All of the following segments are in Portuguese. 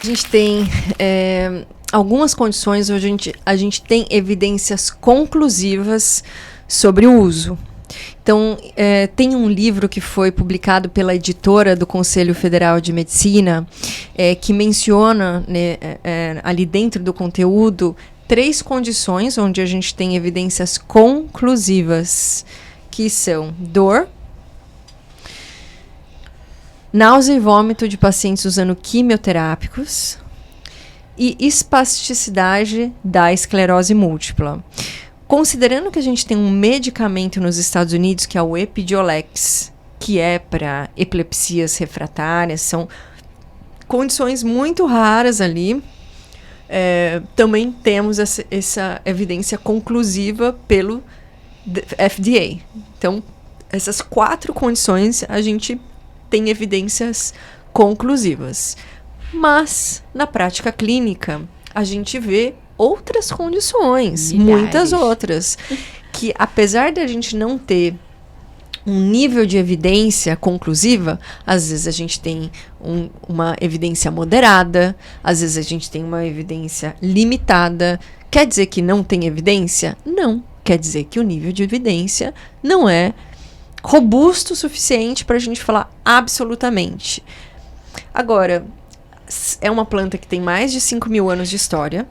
A gente tem algumas condições onde a gente tem evidências conclusivas sobre o uso. Então, tem um livro que foi publicado pela editora do Conselho Federal de Medicina, que menciona, né, ali dentro do conteúdo 3 condições onde a gente tem evidências conclusivas, que são dor, náusea e vômito de pacientes usando quimioterápicos e espasticidade da esclerose múltipla. Considerando que a gente tem um medicamento nos Estados Unidos, que é o Epidiolex, que é para epilepsias refratárias, são condições muito raras ali, também temos essa evidência conclusiva pelo FDA. Então, essas 4 condições a gente tem evidências conclusivas. Mas, na prática clínica, a gente vê outras condições, muitas outras, que apesar de a gente não ter um nível de evidência conclusiva, às vezes a gente tem uma evidência moderada, às vezes a gente tem uma evidência limitada. Quer dizer que não tem evidência? Não. Quer dizer que o nível de evidência não é robusto o suficiente para a gente falar absolutamente. Agora, é uma planta que tem mais de 5.000 anos de história,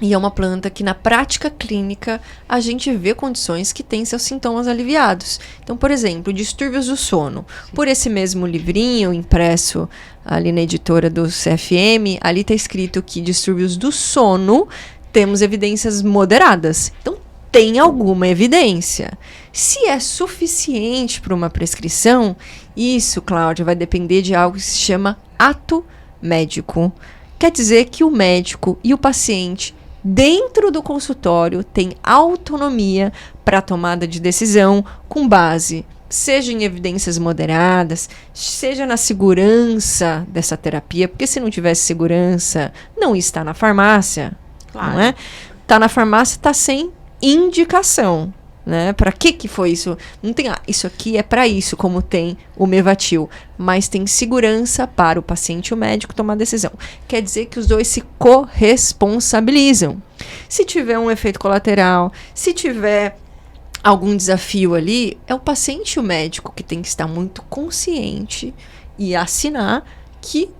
e é uma planta que na prática clínica a gente vê condições que têm seus sintomas aliviados. Então, por exemplo, distúrbios do sono. Por esse mesmo livrinho impresso ali na editora do CFM, ali está escrito que distúrbios do sono temos evidências moderadas. Então, tem alguma evidência. Se é suficiente para uma prescrição, isso, Cláudia, vai depender de algo que se chama ato médico. Quer dizer que o médico e o paciente dentro do consultório têm autonomia para a tomada de decisão com base, seja em evidências moderadas, seja na segurança dessa terapia, porque se não tivesse segurança, não está na farmácia, claro. Não é? Está na farmácia, está sem indicação. Né? Para que foi isso? Não tem, isso aqui é para isso, como tem o Mevatil, mas tem segurança para o paciente e o médico tomar decisão. Quer dizer que os dois se corresponsabilizam. Se tiver um efeito colateral, se tiver algum desafio ali, é o paciente e o médico que tem que estar muito consciente e assinar que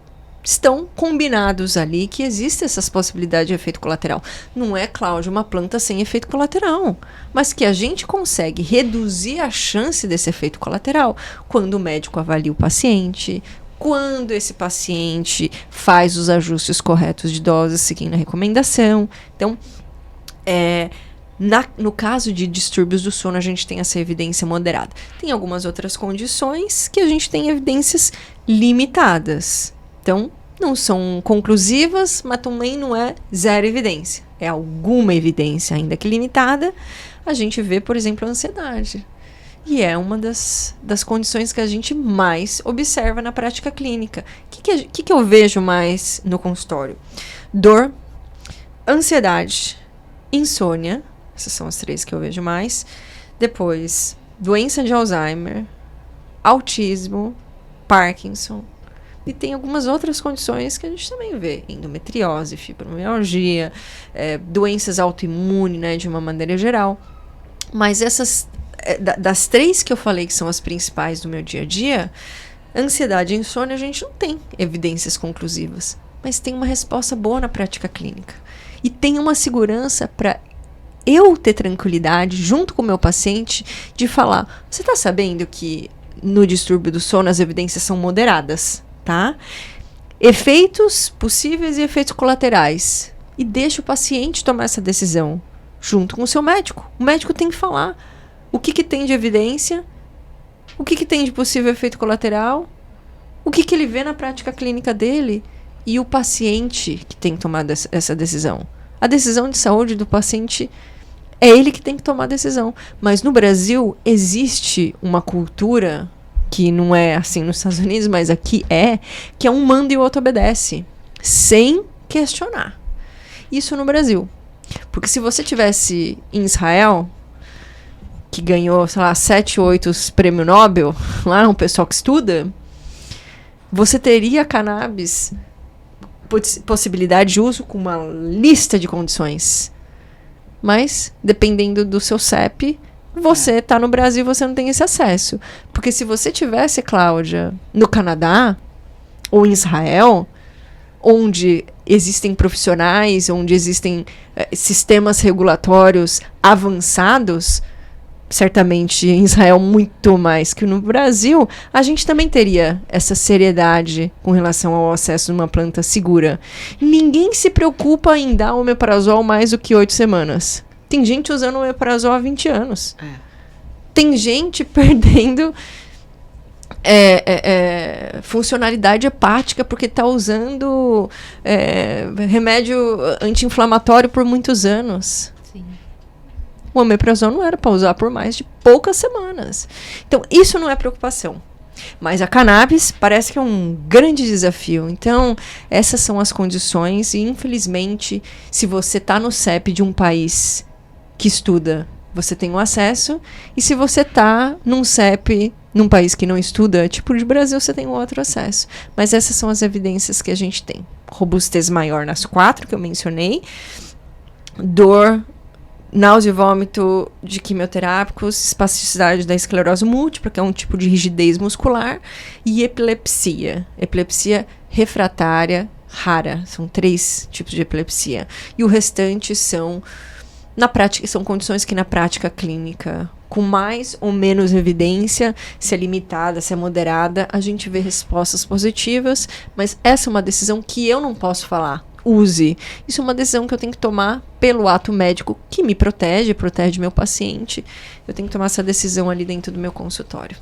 estão combinados ali, que existe essas possibilidades de efeito colateral. Não é, Cláudia, uma planta sem efeito colateral, mas que a gente consegue reduzir a chance desse efeito colateral quando o médico avalia o paciente, quando esse paciente faz os ajustes corretos de doses seguindo a recomendação. Então, no caso de distúrbios do sono, a gente tem essa evidência moderada. Tem algumas outras condições que a gente tem evidências limitadas. Então, não são conclusivas, mas também não é zero evidência. É alguma evidência, ainda que limitada. A gente vê, por exemplo, a ansiedade. E é uma das condições que a gente mais observa na prática clínica. O que eu vejo mais no consultório? Dor, ansiedade, insônia. Essas são as 3 que eu vejo mais. Depois, doença de Alzheimer, autismo, Parkinson. E tem algumas outras condições que a gente também vê. Endometriose, fibromialgia, doenças autoimunes, né, de uma maneira geral. Mas essas, das 3 que eu falei que são as principais do meu dia a dia, ansiedade e insônia a gente não tem evidências conclusivas. Mas tem uma resposta boa na prática clínica. E tem uma segurança para eu ter tranquilidade, junto com o meu paciente, de falar, você está sabendo que no distúrbio do sono as evidências são moderadas? Tá? Efeitos possíveis e efeitos colaterais. E deixa o paciente tomar essa decisão junto com o seu médico. O médico tem que falar o que tem de evidência, o que tem de possível efeito colateral, o que ele vê na prática clínica dele, e o paciente que tem que tomar essa decisão. A decisão de saúde do paciente é ele que tem que tomar a decisão. Mas no Brasil existe uma cultura que não é assim nos Estados Unidos, mas aqui que é um manda e o outro obedece, sem questionar. Isso no Brasil. Porque se você tivesse em Israel, que ganhou, sei lá, 7, 8 prêmio Nobel, lá um pessoal que estuda, você teria cannabis possibilidade de uso com uma lista de condições. Mas, dependendo do seu CEP, você tá no Brasil e você não tem esse acesso. Porque se você tivesse, Cláudia, no Canadá ou em Israel, onde existem profissionais, onde existem sistemas regulatórios avançados, certamente em Israel muito mais que no Brasil, a gente também teria essa seriedade com relação ao acesso a uma planta segura. Ninguém se preocupa em dar omeprazol mais do que 8 semanas. Tem gente usando omeprazol há 20 anos. Tem gente perdendo funcionalidade hepática porque está usando remédio anti-inflamatório por muitos anos. Sim. O omeprazol não era para usar por mais de poucas semanas. Então, isso não é preocupação. Mas a cannabis parece que é um grande desafio. Então, essas são as condições. E, infelizmente, se você está no CEP de um país que estuda, você tem o acesso. E se você está num CEP, num país que não estuda, tipo de Brasil, você tem um outro acesso. Mas essas são as evidências que a gente tem. Robustez maior nas 4 que eu mencionei. Dor, náusea e vômito de quimioterápicos, espasticidade da esclerose múltipla, que é um tipo de rigidez muscular, e epilepsia. Epilepsia refratária rara. São 3 tipos de epilepsia. E o restante são, na prática, são condições que na prática clínica, com mais ou menos evidência, se é limitada, se é moderada, a gente vê respostas positivas, mas essa é uma decisão que eu não posso falar. Use. Isso é uma decisão que eu tenho que tomar pelo ato médico que me protege meu paciente. Eu tenho que tomar essa decisão ali dentro do meu consultório.